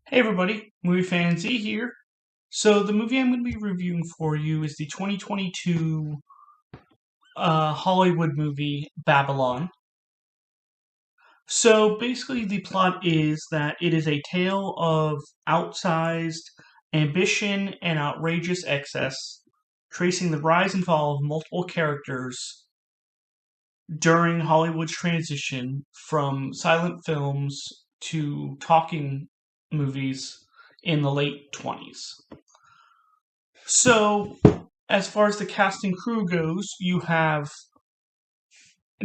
Hey everybody, MovieFanZ here. So the movie I'm going to be reviewing for you is the 2022 Hollywood movie Babylon. So basically the plot is that it is a tale of outsized ambition and outrageous excess, tracing the rise and fall of multiple characters during Hollywood's transition from silent films to talking movies in the late 20s. So, as far as the cast and crew goes, you have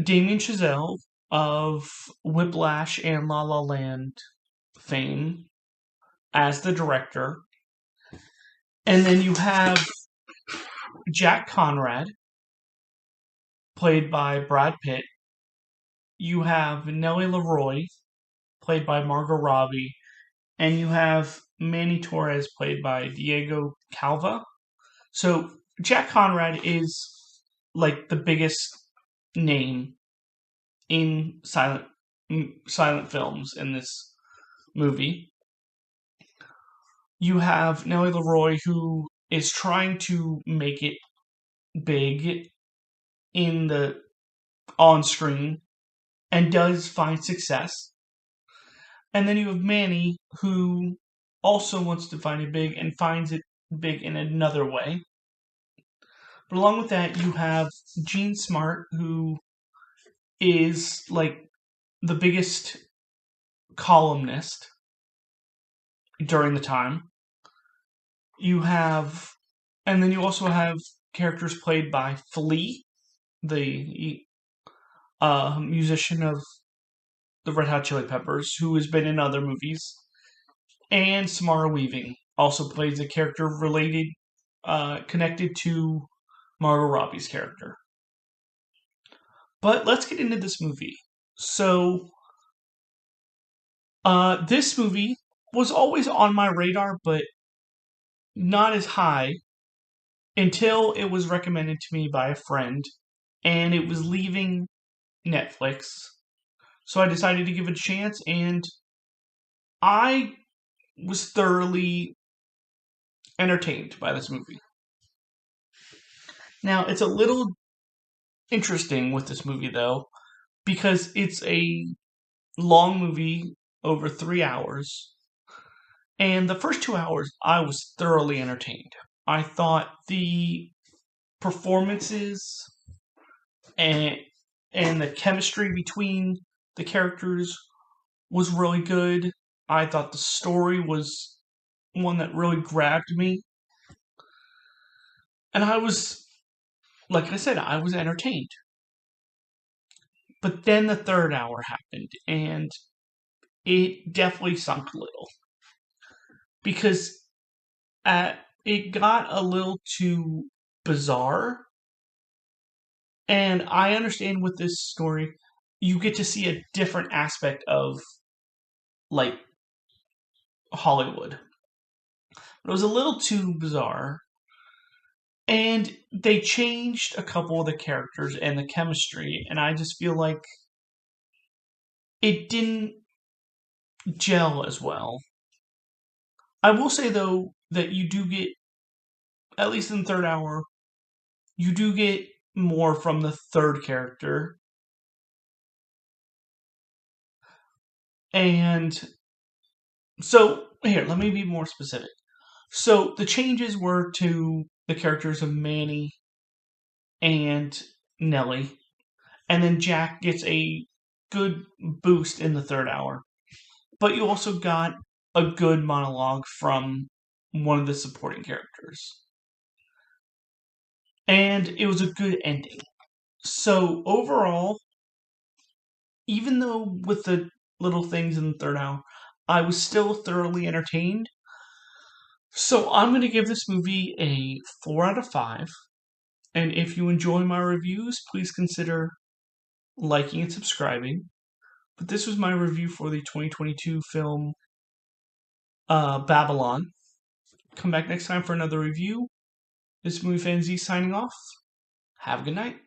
Damien Chazelle of Whiplash and La La Land fame as the director. And then you have Jack Conrad, played by Brad Pitt. You have Nellie Leroy, played by Margot Robbie. And you have Manny Torres, played by Diego Calva. So, Jack Conrad is like the biggest name in silent films in this movie. You have Nellie Leroy, who is trying to make it big in the on screen and does find success. And then you have Manny, who also wants to find it big and finds it big in another way. But along with that, you have Gene Smart, who is like the biggest columnist during the time. You have, and then you also have characters played by Flea, the musician of the Red Hot Chili Peppers, who has been in other movies, and Samara Weaving also plays a character connected to Margot Robbie's character. But let's get into this movie. So, this movie was always on my radar, but not as high until it was recommended to me by a friend, and it was leaving Netflix. So I decided to give it a chance, and I was thoroughly entertained by this movie. Now, it's a little interesting with this movie, though, because it's a long movie over 3 hours, and the first 2 hours I was thoroughly entertained. I thought the performances and and the chemistry between the characters was really good. I thought the story was one that really grabbed me. And like I said, I was entertained. But then the third hour happened, and it definitely sunk a little. Because it got a little too bizarre. And I understand with this story, you get to see a different aspect of, like, Hollywood. But it was a little too bizarre. And they changed a couple of the characters and the chemistry, and I just feel like it didn't gel as well. I will say, though, that you do get, at least in the third hour, you do get more from the third character. And so, here, let me be more specific. So, the changes were to the characters of Manny and Nellie, and then Jack gets a good boost in the third hour. But you also got a good monologue from one of the supporting characters. And it was a good ending. So overall, even though with the little things in the third hour, I was still thoroughly entertained. So I'm going to give this movie a 4 out of 5. And if you enjoy my reviews, please consider liking and subscribing. But this was my review for the 2022 film Babylon. Come back next time for another review. This is MovieFanZ signing off. Have a good night.